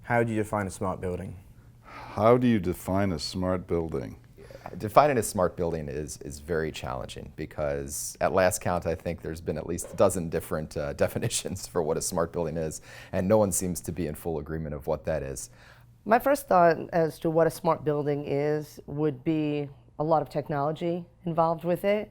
How do you define a smart building? How do you define a smart building? Defining a smart building is very challenging because at last count I think there's been at least a dozen different definitions for what a smart building is, and no one seems to be in full agreement of what that is. My first thought as to what a smart building is would be a lot of technology involved with it,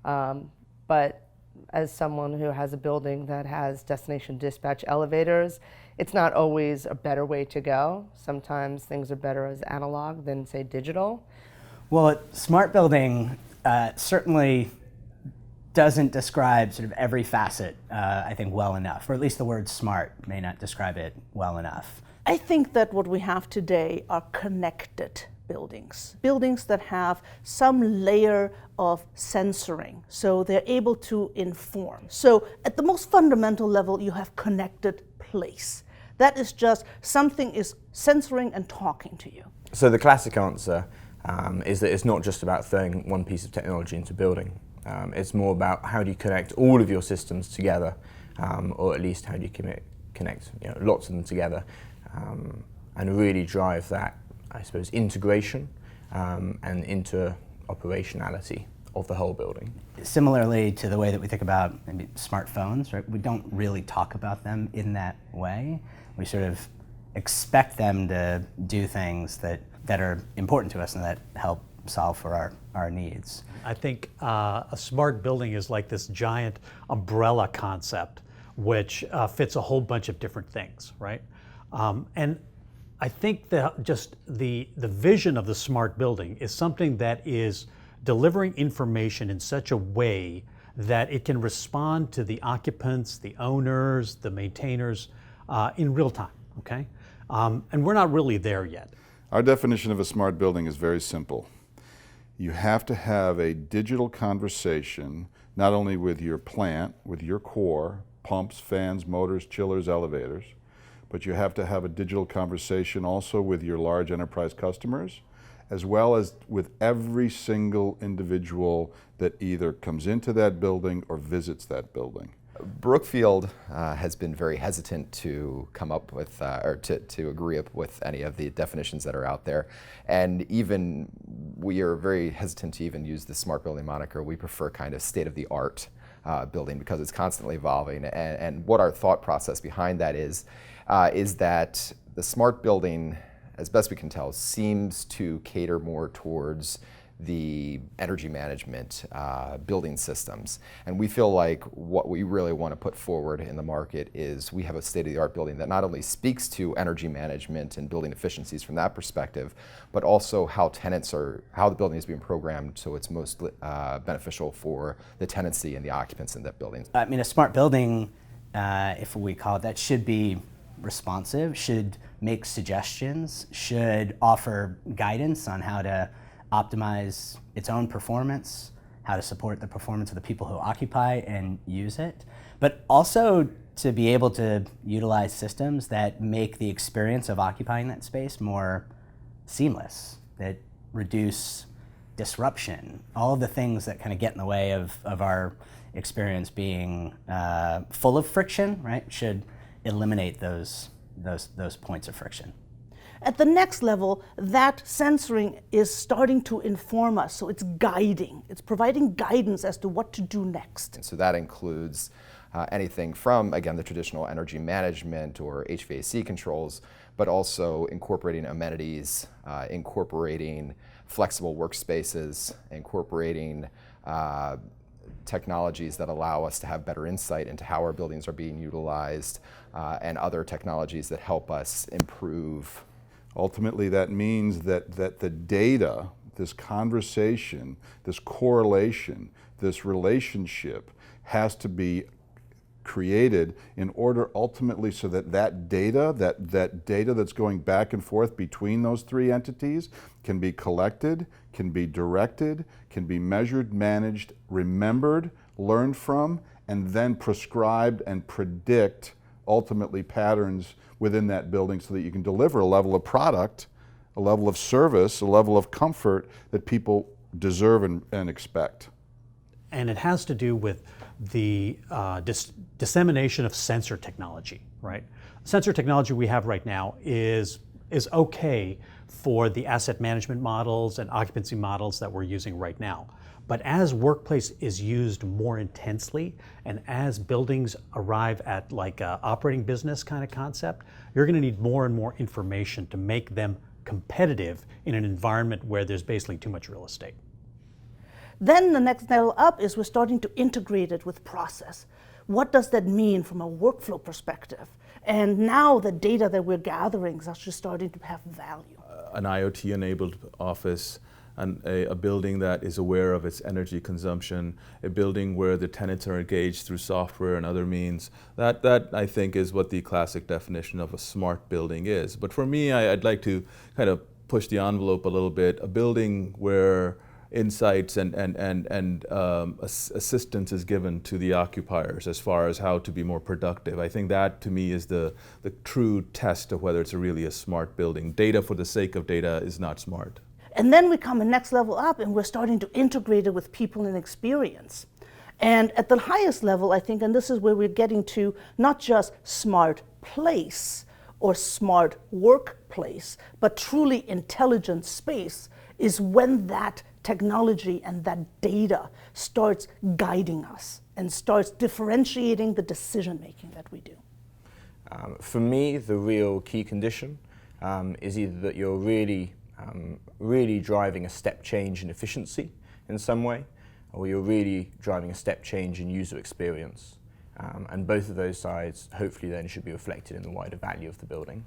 but as someone who has a building that has destination dispatch elevators, it's not always a better way to go. Sometimes things are better as analog than, say, digital. Well, a smart building certainly doesn't describe sort of every facet, I think, well enough, or at least the word smart may not describe it well enough. I think that what we have today are connected buildings. Buildings that have some layer of sensoring, so they're able to inform. So at the most fundamental level, you have connected place. That is just something is sensoring and talking to you. So the classic answer is that it's not just about throwing one piece of technology into a building. It's more about how do you connect all of your systems together, or at least how do you connect lots of them together, and really drive that, I suppose, integration and interoperationality of the whole building. Similarly to the way that we think about maybe smartphones, right? We don't really talk about them in that way. We sort of expect them to do things that are important to us and that help solve for our needs. I think a smart building is like this giant umbrella concept which fits a whole bunch of different things, right? And I think that just the vision of the smart building is something that is delivering information in such a way that it can respond to the occupants, the owners, the maintainers in real time, okay? And we're not really there yet. Our definition of a smart building is very simple. You have to have a digital conversation, not only with your plant, with your core, pumps, fans, motors, chillers, elevators, but you have to have a digital conversation also with your large enterprise customers, as well as with every single individual that either comes into that building or visits that building. Brookfield has been very hesitant to come up with, or to agree with any of the definitions that are out there. And even we are very hesitant to even use the smart building moniker. We prefer kind of state-of-the-art building because it's constantly evolving. And what our thought process behind that is that the smart building, as best we can tell, seems to cater more towards the energy management building systems. And we feel like what we really want to put forward in the market is we have a state-of-the-art building that not only speaks to energy management and building efficiencies from that perspective, but also how the building is being programmed so it's most beneficial for the tenancy and the occupants in that building. I mean, a smart building, if we call it that, should be responsive, should make suggestions, should offer guidance on how to optimize its own performance, how to support the performance of the people who occupy and use it, but also to be able to utilize systems that make the experience of occupying that space more seamless, that reduce disruption, all of the things that kind of get in the way of our experience being full of friction, right, should eliminate those points of friction. At the next level, that sensoring is starting to inform us, so it's guiding. It's providing guidance as to what to do next. And so that includes anything from, again, the traditional energy management or HVAC controls, but also incorporating amenities, incorporating flexible workspaces, incorporating technologies that allow us to have better insight into how our buildings are being utilized, and other technologies that help us improve. Ultimately, that means that the data, this conversation, this correlation, this relationship has to be created in order ultimately so that data that's going back and forth between those three entities can be collected, can be directed, can be measured, managed, remembered, learned from, and then prescribed and predict ultimately patterns within that building so that you can deliver a level of product, a level of service, a level of comfort that people deserve and expect. And it has to do with the dissemination of sensor technology, right? Sensor technology we have right now is okay for the asset management models and occupancy models that we're using right now. But as workplace is used more intensely, and as buildings arrive at like a operating business kind of concept, you're going to need more and more information to make them competitive in an environment where there's basically too much real estate. Then the next level up is we're starting to integrate it with process. What does that mean from a workflow perspective? And now the data that we're gathering is actually starting to have value. An IoT-enabled office, and a building that is aware of its energy consumption, a building where the tenants are engaged through software and other means. That I think is what the classic definition of a smart building is. But for me, I'd like to kind of push the envelope a little bit. A building where insights and assistance is given to the occupiers as far as how to be more productive. I think that to me is the true test of whether it's really a smart building. Data for the sake of data is not smart. And then we come a next level up and we're starting to integrate it with people and experience. And at the highest level, I think, and this is where we're getting to not just smart place or smart workplace, but truly intelligent space, is when that technology and that data starts guiding us and starts differentiating the decision making that we do. For me, the real key condition is either that you're really driving a step change in efficiency in some way, or you're really driving a step change in user experience. And both of those sides hopefully then should be reflected in the wider value of the building.